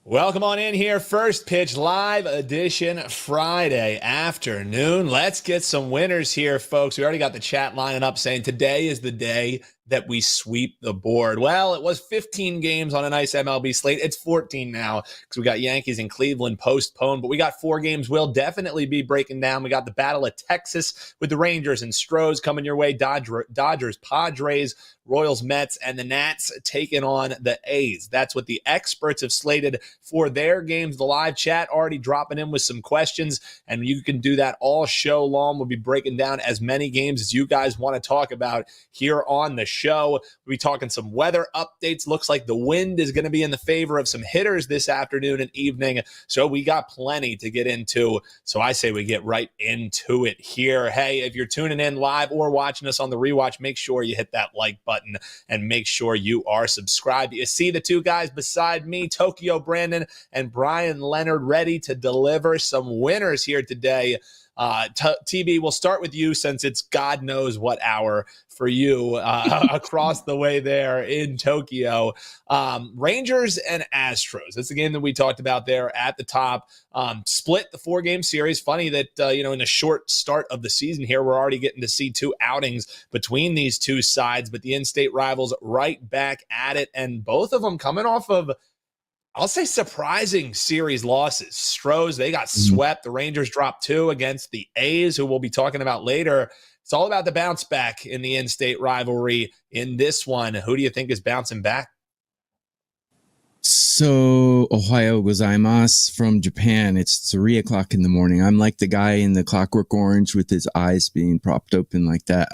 Welcome on in here. First pitch live edition Friday afternoon. Let's get some winners here, folks. We already got the chat lining up saying today is the day that we sweep the board. Well, it was 15 games on a nice MLB slate. It's 14 now because we got Yankees and Cleveland postponed, but we got 4 games we'll definitely be breaking down. We got the Battle of Texas with the Rangers and Astros coming your way, Dodgers, Padres, Royals, Mets, and the Nats taking on the A's. That's what the experts have slated for their games. The live chat already dropping in with some questions, and you can do that all show long. We'll be breaking down as many games as you guys want to talk about here on the show. We'll be talking some weather updates. Looks like the wind is going to be in the favor of some hitters this afternoon and evening, so we got plenty to get into. So I say we get right into it here. Hey, if you're tuning in live or watching us on the rewatch, make sure you hit that like button and make sure you are subscribed. You see the two guys beside me, Tokyo Brandon and Bryan Leonard, ready to deliver some winners here today. TB, we'll start with you since it's God knows what hour for you across the way there in Tokyo. Rangers and Astros. That's the game that we talked about there at the top. Split the 4-game series. Funny that, in the short start of the season here, we're already getting to see 2 outings between these two sides, but the in-state rivals right back at it, and both of them coming off of, I'll say, surprising series losses. Astros, they got swept. The Rangers dropped 2 against the A's, who we'll be talking about later. It's all about the bounce back in the in-state rivalry in this one. Who do you think is bouncing back? So, Ohio gozaimasu from Japan. It's 3 o'clock in the morning. I'm like the guy in the Clockwork Orange with his eyes being propped open like that.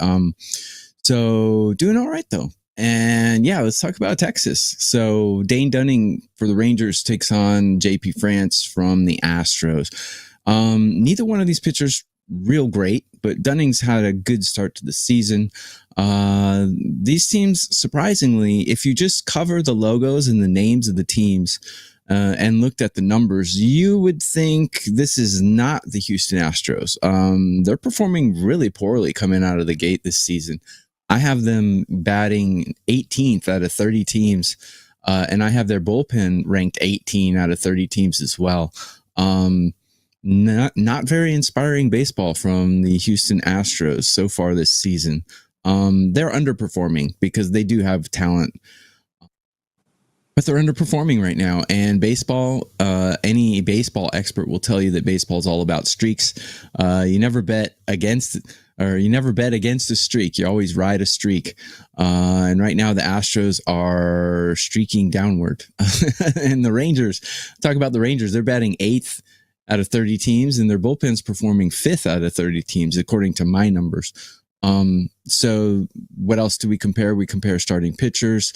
So doing all right though. And yeah, let's talk about Texas. So Dane Dunning for the Rangers takes on JP France from the Astros. Neither one of these pitchers real great, but Dunning's had a good start to the season. These teams, surprisingly, if you just cover the logos and the names of the teams and looked at the numbers, you would think this is not the Houston Astros. They're performing really poorly coming out of the gate this season. I have them batting 18th out of 30 teams, and I have their bullpen ranked 18 out of 30 teams as well. Not very inspiring baseball from the Houston Astros so far this season. They're underperforming because they do have talent, but they're underperforming right now. And baseball, any baseball expert will tell you that baseball is all about streaks. You never bet against a streak. You always ride a streak. And right now the Astros are streaking downward. And the Rangers, talk about the Rangers, they're batting 8th out of 30 teams, and their bullpen's performing 5th out of 30 teams, according to my numbers. So what else do we compare? We compare starting pitchers.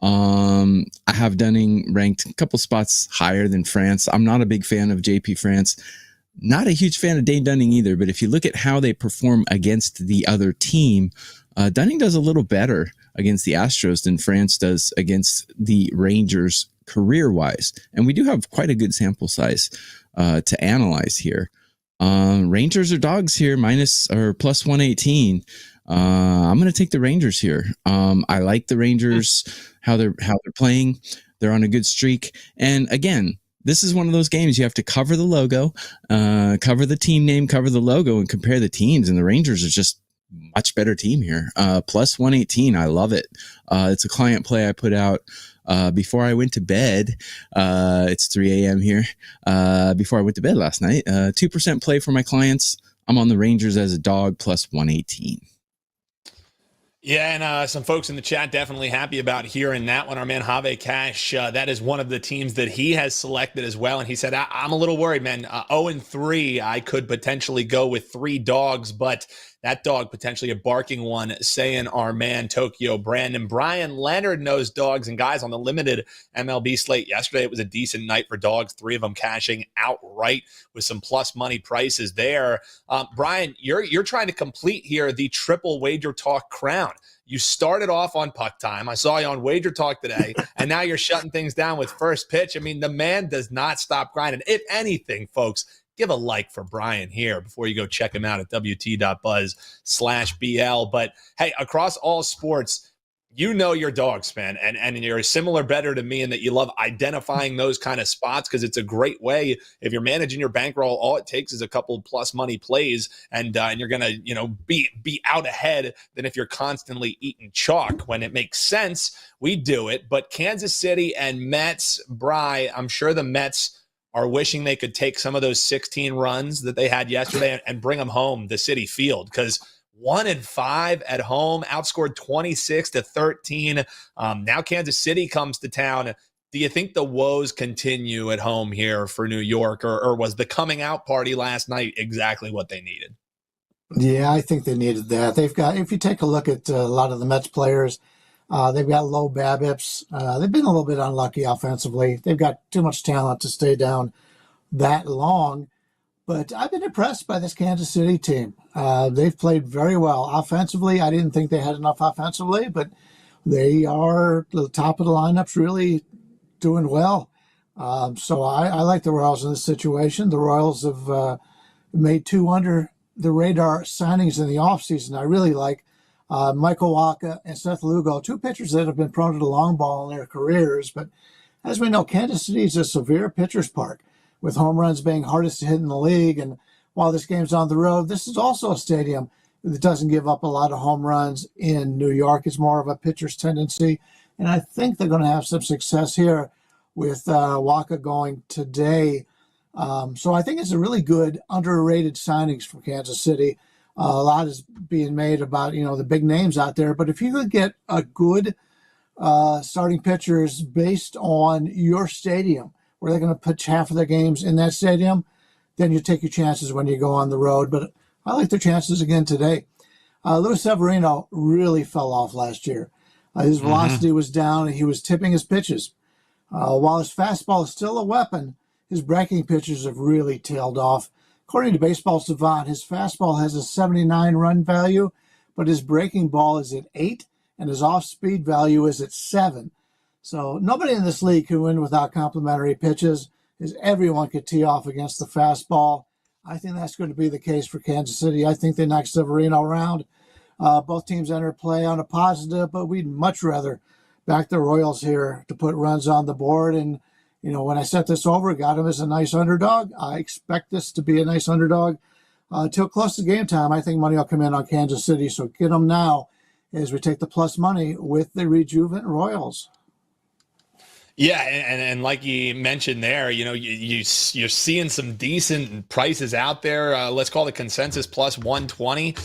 I have Dunning ranked a couple spots higher than France. I'm not a big fan of JP France. Not a huge fan of Dane Dunning either, but if you look at how they perform against the other team, Dunning does a little better against the Astros than France does against the Rangers career-wise. And we do have quite a good sample size to analyze here. Rangers are dogs here, minus or plus 118. I'm going to take the Rangers here. I like the Rangers, how they're playing. They're on a good streak. And again, this is one of those games you have to cover the logo, cover the team name, cover the logo, and compare the teams. And the Rangers are just much better team here. Plus 118. I love it. It's a client play I put out before I went to bed. It's 3 a.m. here. Before I went to bed last night, 2% play for my clients. I'm on the Rangers as a dog, plus 118. Yeah, and some folks in the chat definitely happy about hearing that one. Our man Have Cash, that is one of the teams that he has selected as well. And he said, I'm a little worried, man. 0-3, I could potentially go with 3 dogs, but that dog potentially a barking one, saying our man Tokyo Brandon. Bryan Leonard knows dogs, and guys, on the limited MLB slate yesterday, it was a decent night for dogs, 3 of them cashing outright with some plus money prices there. Bryan, you're trying to complete here the triple WagerTalk crown. You started off on Puck Time. I saw you on WagerTalk today, and now you're shutting things down with First Pitch. I mean, the man does not stop grinding. If anything, folks, give a like for Bryan here before you go check him out at wt.buzz/BL. But hey, across all sports, you know your dogs, man, and you're a similar better to me in that you love identifying those kind of spots because it's a great way. If you're managing your bankroll, all it takes is a couple plus money plays, and you're gonna be out ahead than if you're constantly eating chalk. When it makes sense, we do it. But Kansas City and Mets, Bry, I'm sure the Mets are wishing they could take some of those 16 runs that they had yesterday and bring them home to Citi Field, because 1-5 at home, outscored 26-13. Now Kansas City comes to town. Do you think the woes continue at home here for New York, or was the coming out party last night exactly what they needed? Yeah, I think they needed that. They've got, if you take a look at a lot of the Mets players, they've got low BABIPs. They've been a little bit unlucky offensively. They've got too much talent to stay down that long. But I've been impressed by this Kansas City team. They've played very well. Offensively, I didn't think they had enough offensively, but they are the top of the lineups really doing well. So I like the Royals in this situation. The Royals have made 2 under the radar signings in the offseason. I really like Michael Wacha and Seth Lugo, 2 pitchers that have been prone to the long ball in their careers. But as we know, Kansas City is a severe pitcher's park, with home runs being hardest to hit in the league. And while this game's on the road, this is also a stadium that doesn't give up a lot of home runs in New York. It's more of a pitcher's tendency. And I think they're going to have some success here with Wacha going today. So I think it's a really good, underrated signings for Kansas City. A lot is being made about, the big names out there. But if you could get a good starting pitchers based on your stadium, where they're going to pitch half of their games in that stadium, then you take your chances when you go on the road. But I like their chances again today. Luis Severino really fell off last year. His velocity was down, and he was tipping his pitches. While his fastball is still a weapon, his breaking pitches have really tailed off. According to Baseball Savant, his fastball has a 79 run value, but his breaking ball is at 8, and his off-speed value is at 7. So nobody in this league can win without complimentary pitches, as everyone could tee off against the fastball. I think that's going to be the case for Kansas City. I think they knock Severino around. Both teams enter play on a positive, but we'd much rather back the Royals here to put runs on the board. And, when I set this over, got them as a nice underdog. I expect this to be a nice underdog till close to game time. I think money will come in on Kansas City, so get them now as we take the plus money with the rejuvenant Royals. Yeah, and like you mentioned there, you're seeing some decent prices out there. Let's call the consensus plus 120.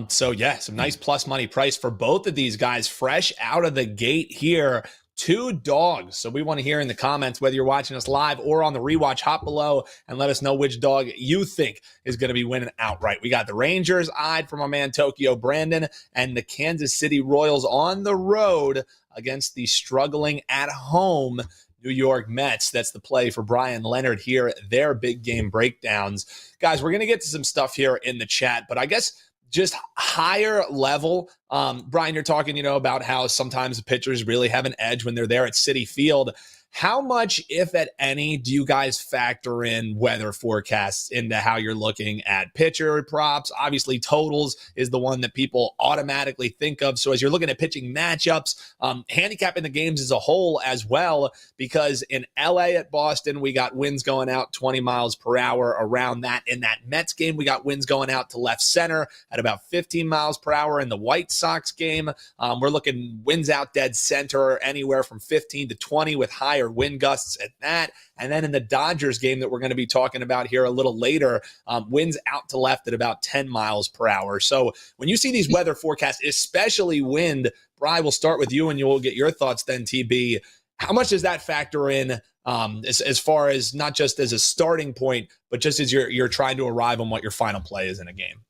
So yeah, some nice plus money price for both of these guys, fresh out of the gate here. 2 dogs. So we want to hear in the comments, whether you're watching us live or on the rewatch, hop below and let us know which dog you think is going to be winning outright. We got the Rangers eyed from our man Tokyo Brandon, and the Kansas City Royals on the road against the struggling at home New York Mets. That's the play for Bryan, Leonard here, their big game breakdowns. Guys, we're going to get to some stuff here in the chat, but I guess just higher level. Bryan, you're talking, about how sometimes the pitchers really have an edge when they're there at Citi Field. How much, if at any, do you guys factor in weather forecasts into how you're looking at pitcher props? Obviously, totals is the one that people automatically think of. So as you're looking at pitching matchups, handicapping the games as a whole as well, because in LA at Boston, we got winds going out 20 miles per hour around that. In that Mets game, we got winds going out to left center at about 15 miles per hour. In the White Sox game, we're looking winds out dead center anywhere from 15 to 20 with higher wind gusts at that. And then in the Dodgers game that we're going to be talking about here a little later, winds out to left at about 10 miles per hour. So when you see these weather forecasts, especially wind, Bri, we'll start with you and you'll get your thoughts then, TB. How much does that factor in as far as not just as a starting point, but just as you're trying to arrive on what your final play is in a game?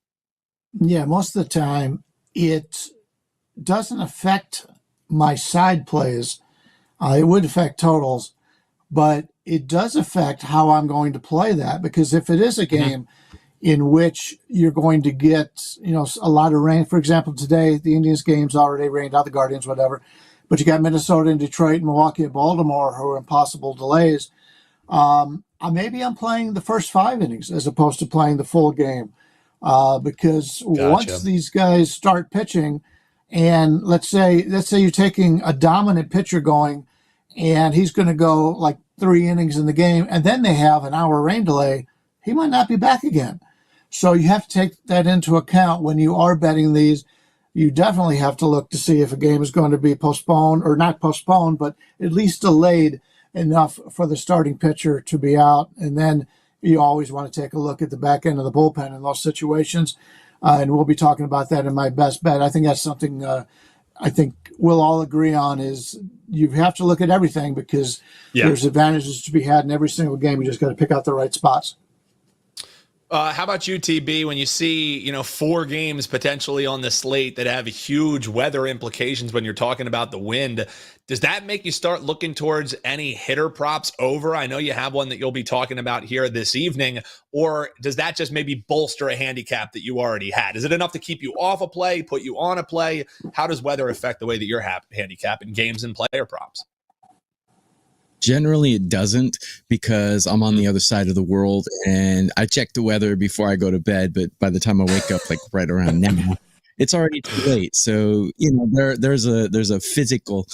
Yeah, most of the time it doesn't affect my side plays. It would affect totals, but it does affect how I'm going to play that, because if it is a game in which you're going to get, a lot of rain, for example, today, the Indians game's already rained out, the Guardians, whatever, but you got Minnesota and Detroit and Milwaukee and Baltimore who are impossible delays. Maybe I'm playing the first 5 innings as opposed to playing the full game, because once these guys start pitching, And let's say you're taking a dominant pitcher going, and he's going to go like 3 innings in the game, and then they have an hour rain delay. He might not be back again. So you have to take that into account when you are betting these. You definitely have to look to see if a game is going to be postponed, or not postponed, but at least delayed enough for the starting pitcher to be out. And then you always want to take a look at the back end of the bullpen in those situations. And we'll be talking about that in my best bet. I think that's something I think we'll all agree on, is you have to look at everything, because there's advantages to be had in every single game. You just got to pick out the right spots. How about you, TB? When you see, 4 games potentially on the slate that have huge weather implications when you're talking about the wind, does that make you start looking towards any hitter props over? I know you have one that you'll be talking about here this evening, or does that just maybe bolster a handicap that you already had? Is it enough to keep you off a play, put you on a play? How does weather affect the way that you're handicapping games and player props? Generally, it doesn't, because I'm on the other side of the world and I check the weather before I go to bed. But by the time I wake up, like right around now, it's already too late. So, there's a physical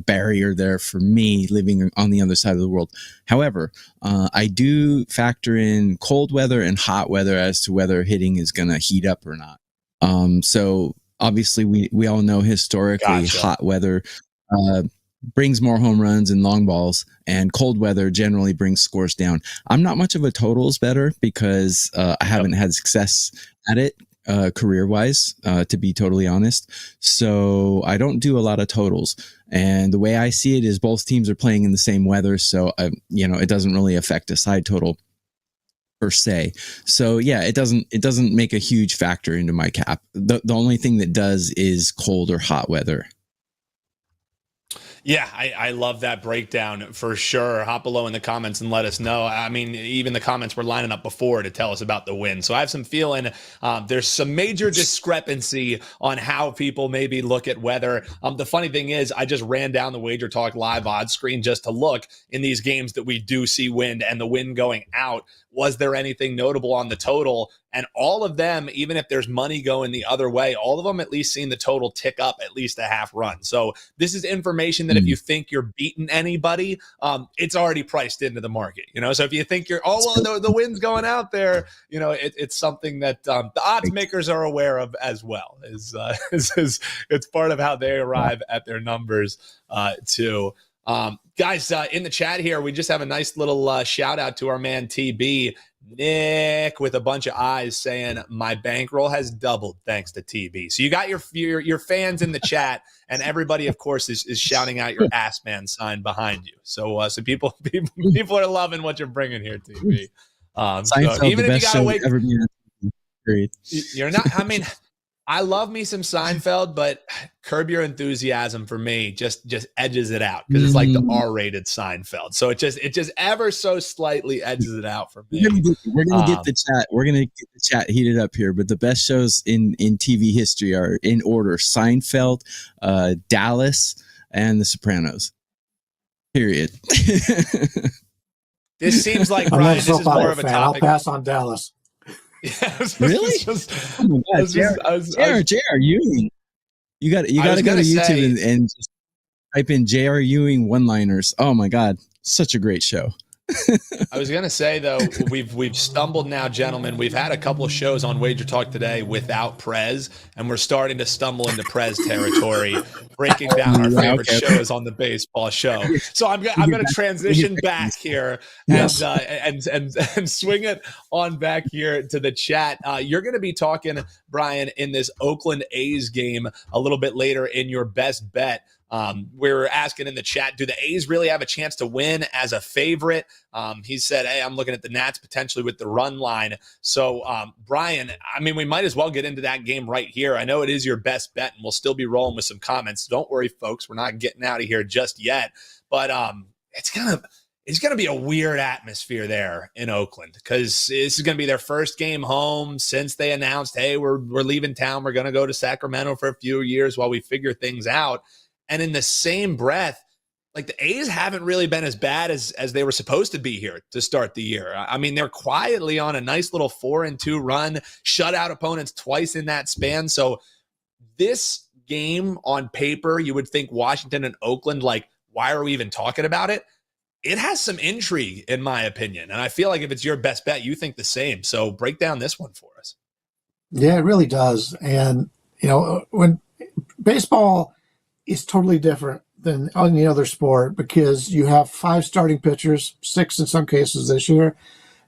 barrier there for me living on the other side of the world. However, I do factor in cold weather and hot weather as to whether hitting is going to heat up or not. So obviously we all know historically hot weather brings more home runs and long balls, and cold weather generally brings scores down. I'm not much of a totals bettor because I haven't had success at it career-wise, to be totally honest. So I don't do a lot of totals. And the way I see it is both teams are playing in the same weather, so it doesn't really affect a side total per se. So yeah, it doesn't make a huge factor into my cap. The only thing that does is cold or hot weather. Yeah, I love that breakdown for sure. Hop below in the comments and let us know. I mean, even the comments were lining up before to tell us about the win. So I have some feeling there's some major discrepancy on how people maybe look at weather. The funny thing is, I just ran down the WagerTalk live odds screen just to look in these games that we do see wind and the wind going out. Was there anything notable on the total? And all of them, even if there's money going the other way, all of them at least seen the total tick up at least a half run. So this is information that if you think you're beating anybody, it's already priced into the market. So if you think you're, the wind's going out there, it's something that the odds makers are aware of as well. It's part of how they arrive at their numbers too. Guys, in the chat here, we just have a nice little shout out to our man TB. Nick with a bunch of eyes saying my bankroll has doubled thanks to TB. So you got your fans in the chat, and everybody, of course, is shouting out your ass man sign behind you. So people are loving what you're bringing here, TB. So even if you gotta wait, you're not. I mean, I love me some Seinfeld, but Curb Your Enthusiasm for me just edges it out, because it's like the R-rated Seinfeld. So it just ever so slightly edges it out for me. We're gonna get the chat. We're gonna get the chat heated up here. But the best shows in TV history are in order: Seinfeld, Dallas, and The Sopranos. Period. This seems like, Bryan, this is more of a topic. I'll pass on Dallas. Yeah, really? Oh my God, J.R. Ewing. You got to go to YouTube and just type in J.R. Ewing one-liners. Oh my God, such a great show. I was gonna say though, we've stumbled now, gentlemen. We've had a couple of shows on WagerTalk today without Prez, and we're starting to stumble into Prez territory, breaking down our favorite shows on the baseball show. So I'm gonna transition back here and swing it on back here to the chat. You're gonna be talking, Bryan, in this Oakland A's game a little bit later in your best bet. We're asking in the chat, do the A's really have a chance to win as a favorite? He said, hey, I'm looking at the Nats potentially with the run line. So, Bryan, I mean, we might as well get into that game right here. I know it is your best bet, and we'll still be rolling with some comments. Don't worry, folks. We're not getting out of here just yet. But it's gonna be a weird atmosphere there in Oakland, because this is gonna be their first game home since they announced, hey, we're leaving town. We're gonna go to Sacramento for a few years while we figure things out. And in the same breath, like the A's haven't really been as bad as they were supposed to be here to start the year. I mean, they're quietly on a nice little 4-2 run, shut out opponents twice in that span. So this game on paper, you would think Washington and Oakland, like, why are we even talking about it? It has some intrigue, in my opinion. And I feel like if it's your best bet, you think the same. So break down this one for us. Yeah, it really does. And, when baseball is totally different than any other sport because you have 5 starting pitchers, 6 in some cases this year,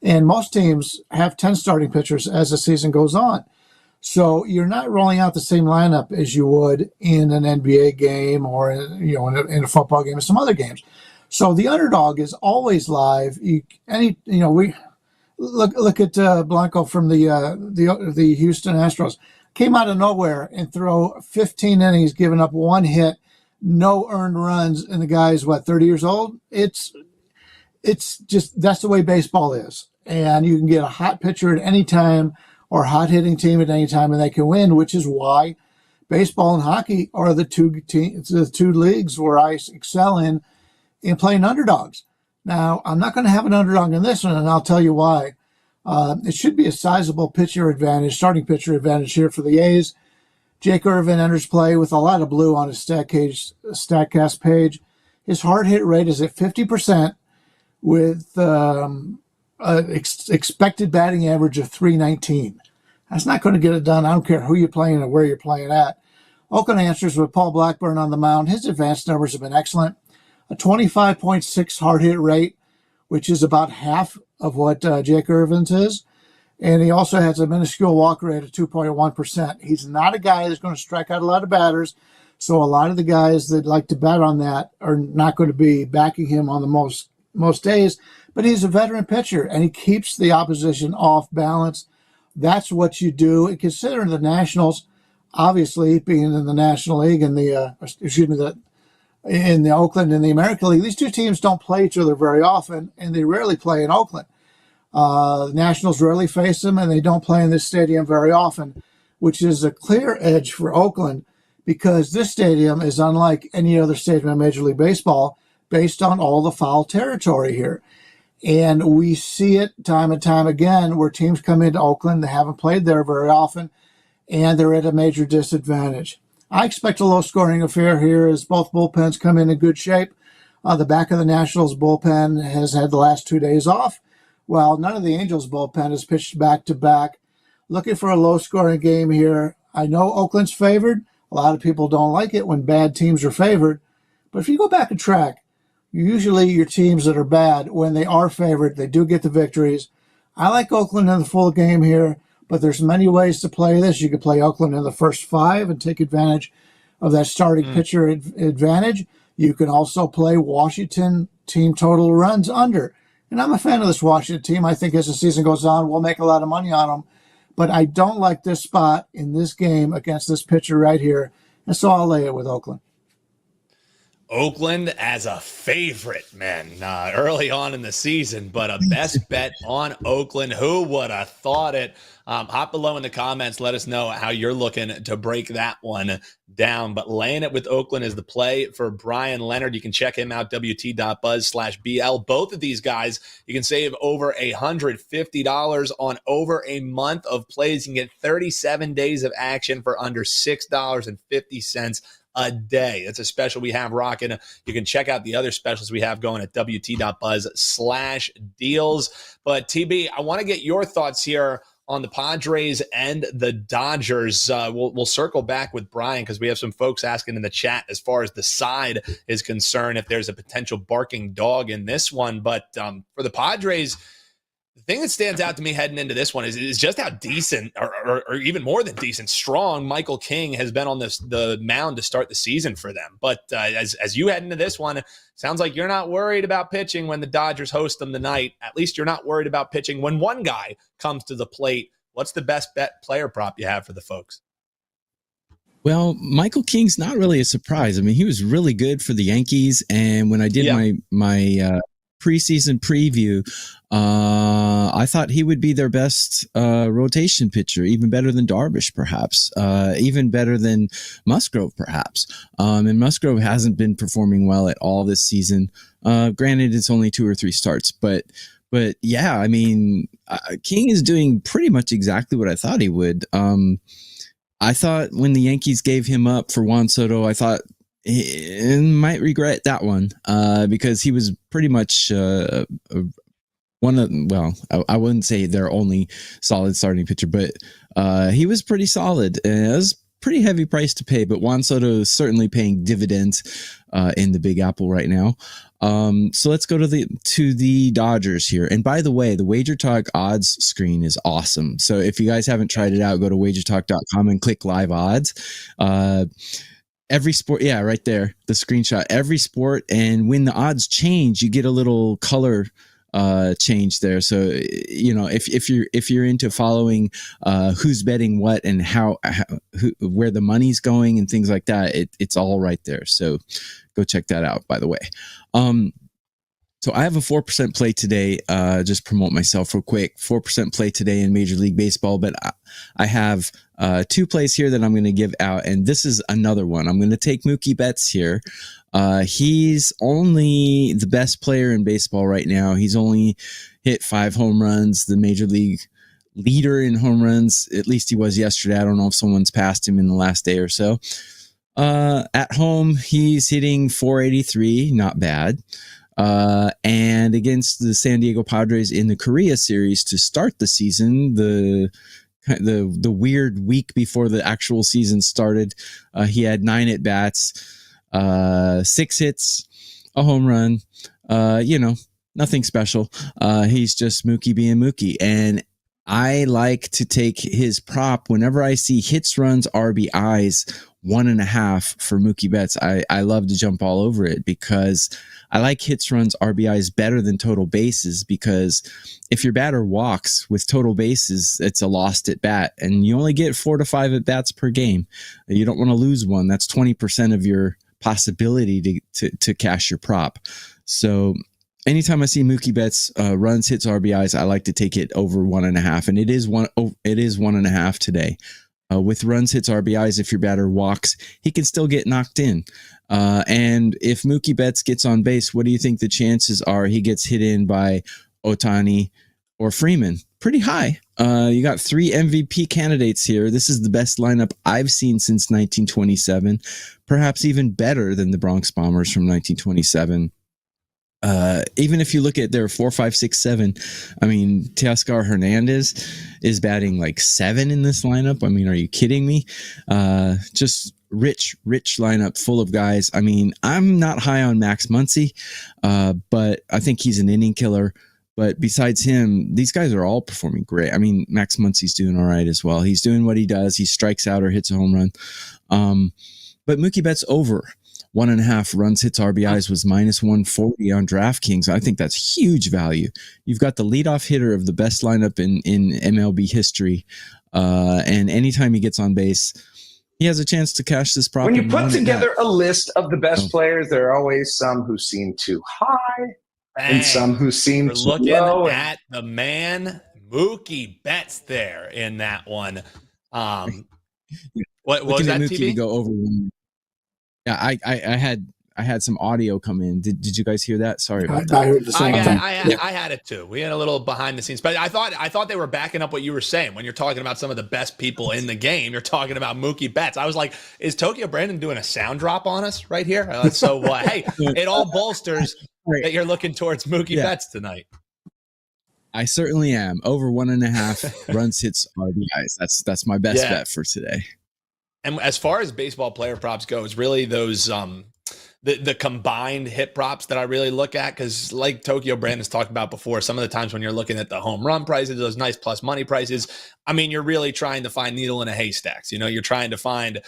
and most teams have 10 starting pitchers as the season goes on. So you're not rolling out the same lineup as you would in an NBA game or in a football game or some other games. So the underdog is always live. We look at Blanco from the Houston Astros. Came out of nowhere and throw 15 innings, giving up 1 hit, no earned runs, and the guy's 30 years old. It's just that's the way baseball is, and you can get a hot pitcher at any time or a hot hitting team at any time, and they can win. Which is why baseball and hockey are the two leagues where I excel in playing underdogs. Now I'm not going to have an underdog in this one, and I'll tell you why. It should be a sizable starting pitcher advantage here for the A's. Jake Irvin enters play with a lot of blue on his StatCast page. His hard hit rate is at 50% with expected batting average of .319. That's not going to get it done. I don't care who you're playing or where you're playing at. Oakland answers with Paul Blackburn on the mound. His advanced numbers have been excellent. A 25.6 hard hit rate, which is about half of what Jake Irvin's is. And he also has a minuscule walk rate of 2.1%. He's not a guy that's going to strike out a lot of batters. So a lot of the guys that like to bet on that are not going to be backing him on the most days. But he's a veteran pitcher, and he keeps the opposition off balance. That's what you do. And considering the Nationals, obviously being in the National League and in the Oakland and the American League, these two teams don't play each other very often, and they rarely play in Oakland. The Nationals rarely face them, and they don't play in this stadium very often, which is a clear edge for Oakland because this stadium is unlike any other stadium in Major League Baseball based on all the foul territory here. And we see it time and time again where teams come into Oakland, they haven't played there very often, and they're at a major disadvantage. I expect a low-scoring affair here as both bullpens come in good shape. The back of the Nationals bullpen has had the last 2 days off, while none of the Angels bullpen has pitched back-to-back. Looking for a low-scoring game here. I know Oakland's favored. A lot of people don't like it when bad teams are favored. But if you go back and track, usually your teams that are bad, when they are favored, they do get the victories. I like Oakland in the full game here, but there's many ways to play this. You could play Oakland in the first 5 and take advantage of that starting pitcher advantage. You can also play Washington team total runs under. And I'm a fan of this Washington team. I think as the season goes on, we'll make a lot of money on them. But I don't like this spot in this game against this pitcher right here. And so I'll lay it with Oakland. Oakland as a favorite, man, early on in the season, but a best bet on Oakland. Who would have thought it? Hop below in the comments. Let us know how you're looking to break that one down. But laying it with Oakland is the play for Bryan Leonard. You can check him out, wt.buzz/BL. Both of these guys, you can save over $150 on over a month of plays. You can get 37 days of action for under $6.50 a day. It's a special we have rocking. You can check out the other specials we have going at wt.buzz/deals. But TB, I want to get your thoughts here on the Padres and the Dodgers. We'll circle back with Bryan because we have some folks asking in the chat as far as the side is concerned if there's a potential barking dog in this one. But for the Padres, the thing that stands out to me heading into this one is just how decent, or even more than decent, strong Michael King has been on the mound to start the season for them. But as you head into this one, sounds like you're not worried about pitching when the Dodgers host them tonight. At least you're not worried about pitching when one guy comes to the plate. What's the best bet player prop you have for the folks? Well, Michael King's not really a surprise. I mean, he was really good for the Yankees, and when I did my preseason preview, I thought he would be their best rotation pitcher, even better than Darvish, perhaps, even better than Musgrove, perhaps. And Musgrove hasn't been performing well at all this season. Granted, it's only 2 or 3 starts, but yeah, I mean, King is doing pretty much exactly what I thought he would. I thought when the Yankees gave him up for Juan Soto, I thought he might regret that one because he was pretty much one of, well, I wouldn't say their only solid starting pitcher, but he was pretty solid. And it was pretty heavy price to pay, but Juan Soto is certainly paying dividends in the Big Apple right now. So let's go to the Dodgers here. And by the way, the WagerTalk odds screen is awesome. So if you guys haven't tried it out, go to wagertalk.com and click live odds. Every sport, yeah, right there, the screenshot, every sport. And when the odds change, you get a little color change there. So, you know, if you're into following who's betting what and where the money's going and things like that, it's all right there. So go check that out, by the way. So I have a 4% play today. Just promote myself real quick. 4% play today in Major League Baseball, but I have 2 plays here that I'm going to give out, and this is another one. I'm going to take Mookie Betts here. He's only the best player in baseball right now. He's only hit 5 home runs, the Major League leader in home runs. At least he was yesterday. I don't know if someone's passed him in the last day or so. At home, he's hitting .483, not bad. And against the San Diego Padres in the Korea series to start the season, the weird week before the actual season started, he had 9 at bats, 6 hits, a home run. You know, nothing special. He's just Mookie being Mookie, and I like to take his prop whenever I see hits, runs, RBIs, 1.5 for Mookie Betts. I love to jump all over it because I like hits, runs, RBIs better than total bases, because if your batter walks with total bases, it's a lost at bat, and you only get 4 to 5 at bats per game. You don't want to lose one. That's 20% of your possibility to cash your prop. So anytime I see Mookie Betts runs, hits, RBIs, I like to take it over 1.5, and it is 1.5 today. With runs, hits, RBIs, if your batter walks, he can still get knocked in. And if Mookie Betts gets on base, what do you think the chances are he gets hit in by Ohtani or Freeman? Pretty high. You got 3 MVP candidates here. This is the best lineup I've seen since 1927, perhaps even better than the Bronx Bombers from 1927. Even if you look at their 4, 5, 6, 7, I mean, Teoscar Hernandez is batting like 7 in this lineup. I mean, are you kidding me? Just rich lineup full of guys. I mean, I'm not high on Max Muncy, but I think he's an inning killer. But besides him, these guys are all performing great. I mean, Max Muncy's doing all right as well. He's doing what he does. He strikes out or hits a home run. But Mookie Betts over 1.5 runs, hits, RBIs was -140 on DraftKings. I think that's huge value. You've got the leadoff hitter of the best lineup in MLB history. And anytime he gets on base, he has a chance to cash this prop. When you put together a list of the best players, there are always some who seem too high and some who seem too looking low. At the man, Mookie Betts there in that one. What was that, Mookie TB? to go over one. Yeah, I had some audio come in. Did you guys hear that? Sorry about that. I heard the same thing. I had it too. We had a little behind the scenes, but I thought they were backing up what you were saying when you're talking about some of the best people in the game. You're talking about Mookie Betts. I was like, is Tokyo Brandon doing a sound drop on us right here? So hey, it all bolsters that you're looking towards Mookie Betts tonight. I certainly am. Over 1.5 runs, hits, RBIs. That's my best bet for today. And as far as baseball player props go, it's really those the combined hit props that I really look at, because like Tokyo Brandon's talked about before, some of the times when you're looking at the home run prices, those nice plus money prices, I mean, you're really trying to find needle in a haystack. You know, you're trying to find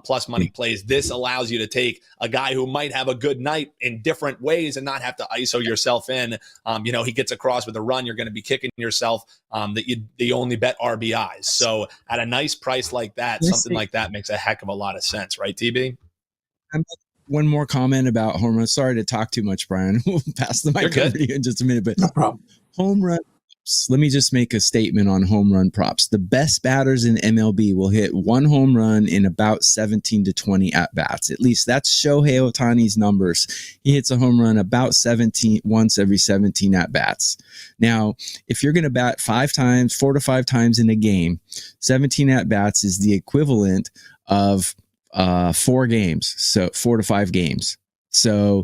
plus money plays. This allows you to take a guy who might have a good night in different ways and not have to ISO yourself in. You know, he gets across with a run, you're going to be kicking yourself that you only bet RBIs. So at a nice price like that, something like that makes a heck of a lot of sense, right, TB? one more comment about home runs. Sorry to talk too much, Brian. We'll pass the mic over to you in just a minute. But No problem. home run. Let me just make a statement on home run props. The best batters in MLB will hit one home run in about 17 to 20 at-bats. At least that's Shohei Ohtani's numbers. He hits a home run about 17 once every 17 at-bats. Now, if you're going to bat 4 to 5 times in a game, 17 at-bats is the equivalent of 4 games, so 4 to 5 games. So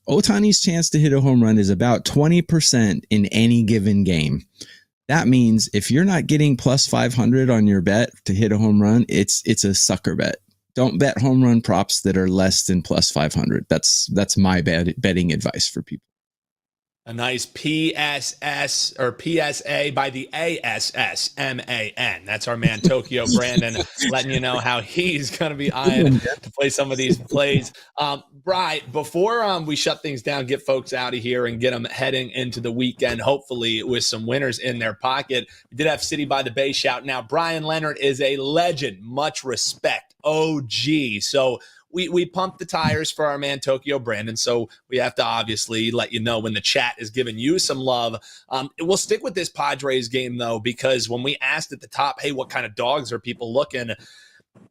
Ohtani's chance to hit a home run is about 20% in any given game. That means if you're not getting plus 500 on your bet to hit a home run, it's a sucker bet. Don't bet home run props that are less than plus 500. That's my betting advice for people. A nice PSS or PSA by the ASSMAN. That's our man Tokyo Brandon letting you know how he's going to be eyeing to play some of these plays. Bryan, before we shut things down, get folks out of here and get them heading into the weekend, hopefully with some winners in their pocket. We did have City by the Bay shout. Now, Bryan Leonard is a legend. Much respect. OG. So we pumped the tires for our man Tokyo Brandon, so we have to obviously let you know when the chat is giving you some love. We'll stick with this Padres game, though, because when we asked at the top, hey, what kind of dogs are people looking?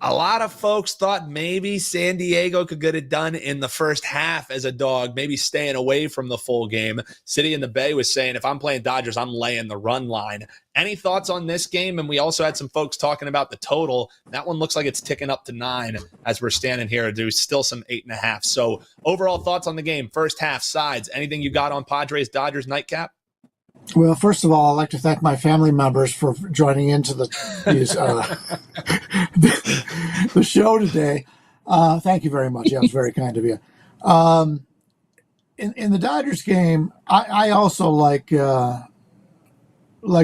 A lot of folks thought maybe San Diego could get it done in the first half as a dog, maybe staying away from the full game. City in the Bay was saying, if I'm playing Dodgers, I'm laying the run line. Any thoughts on this game? And we also had some folks talking about the total. That one looks like it's ticking up to 9 as we're standing here. There's still some 8.5. So overall thoughts on the game, first half, sides, anything you got on Padres Dodgers nightcap? Well, first of all, I'd like to thank my family members for joining into the show today. Thank you very much. That was very kind of you. In the Dodgers game, I also like the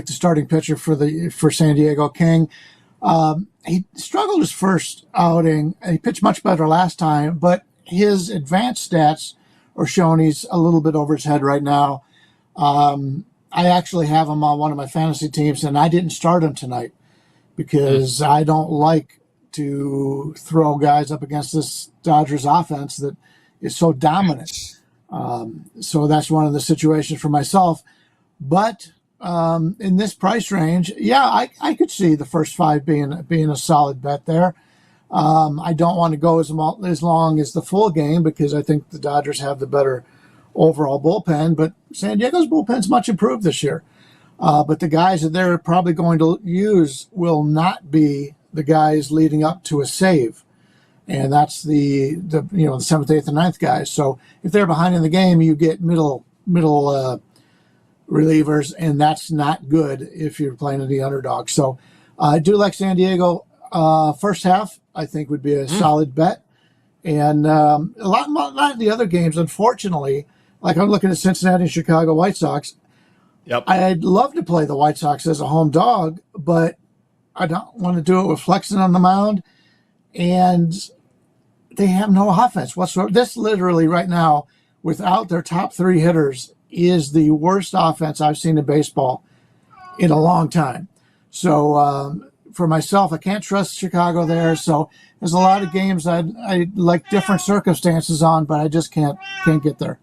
starting pitcher for San Diego, King. He struggled his first outing. He pitched much better last time, but his advanced stats are showing he's a little bit over his head right now. I actually have him on one of my fantasy teams, and I didn't start him tonight because I don't like to throw guys up against this Dodgers offense that is so dominant. So that's one of the situations for myself. But in this price range, yeah, I could see the first 5 being a solid bet there. I don't want to go as long as the full game because I think the Dodgers have the better overall bullpen, but San Diego's bullpen's much improved this year. But the guys that they're probably going to use will not be the guys leading up to a save. And that's the 7th, 8th, and 9th guys. So if they're behind in the game, you get middle relievers, and that's not good if you're playing the underdog. So I do like San Diego. First half, I think, would be a solid bet. And a lot of the other games, unfortunately, like I'm looking at Cincinnati and Chicago White Sox. Yep. I'd love to play the White Sox as a home dog, but I don't want to do it with Flexen on the mound. And they have no offense whatsoever. This literally right now, without their top 3 hitters, is the worst offense I've seen in baseball in a long time. So for myself, I can't trust Chicago there. So there's a lot of games I like different circumstances on, but I just can't get there.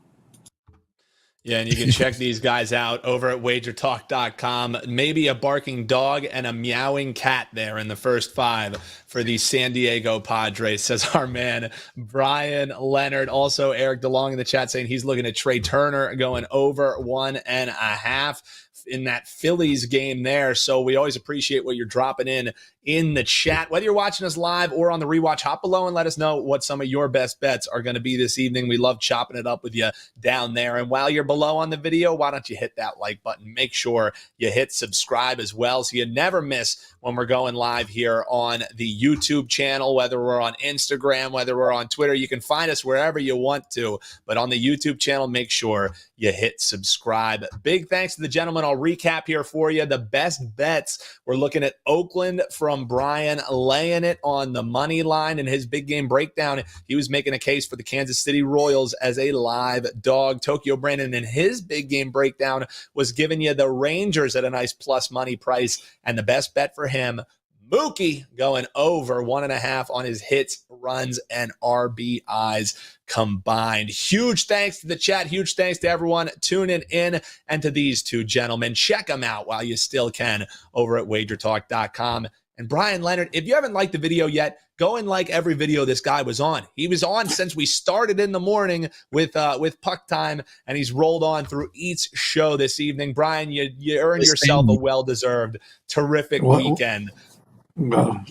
Yeah, and you can check these guys out over at WagerTalk.com. Maybe a barking dog and a meowing cat there in the first 5 for the San Diego Padres, says our man Bryan Leonard. Also, Eric DeLong in the chat saying he's looking at Trey Turner going over 1.5 in that Phillies game there. So we always appreciate what you're dropping in the chat. Whether you're watching us live or on the rewatch, hop below and let us know what some of your best bets are going to be this evening. We love chopping it up with you down there. And while you're below on the video, why don't you hit that like button? Make sure you hit subscribe as well so you never miss when we're going live here on the YouTube channel, whether we're on Instagram, whether we're on Twitter. You can find us wherever you want to, but on the YouTube channel, make sure you hit subscribe. Big thanks to the gentleman. I'll recap here for you. The best bets, we're looking at Oakland from Bryan, laying it on the money line in his big game breakdown. He was making a case for the Kansas City Royals as a live dog. Tokyo Brandon in his big game breakdown was giving you the Rangers at a nice plus money price, and the best bet for him, Mookie going over 1.5 on his hits, runs, and RBIs combined. Huge thanks to the chat. Huge thanks to everyone tuning in and to these two gentlemen. Check them out while you still can over at WagerTalk.com. And Bryan Leonard, if you haven't liked the video yet, go and like every video this guy was on. He was on since we started in the morning with Puck Time, and he's rolled on through each show this evening. Bryan, you earned yourself a well-deserved, terrific weekend.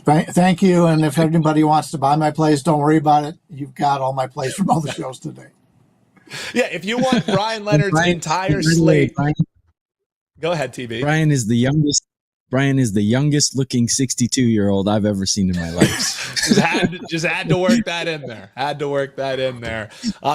Thank you. And if anybody wants to buy my plays, don't worry about it. You've got all my plays from all the shows today. Yeah, if you want Bryan Leonard's entire slate, go ahead, TB. Bryan is the youngest. Bryan is the youngest looking 62-year-old I've ever seen in my life. just had to work that in there.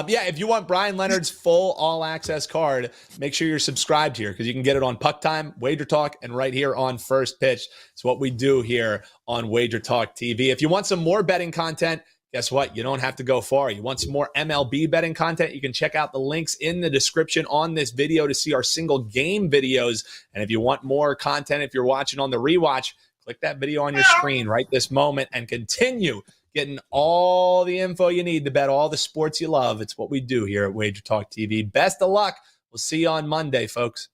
Yeah, if you want Bryan Leonard's full all-access card, make sure you're subscribed here because you can get it on Puck Time, Wager Talk, and right here on First Pitch. It's what we do here on Wager Talk TV. If you want some more betting content, guess what? You don't have to go far. You want some more MLB betting content? You can check out the links in the description on this video to see our single game videos. And if you want more content, if you're watching on the rewatch, click that video on your screen right this moment and continue getting all the info you need to bet all the sports you love. It's what we do here at Wager Talk TV. Best of luck. We'll see you on Monday, folks.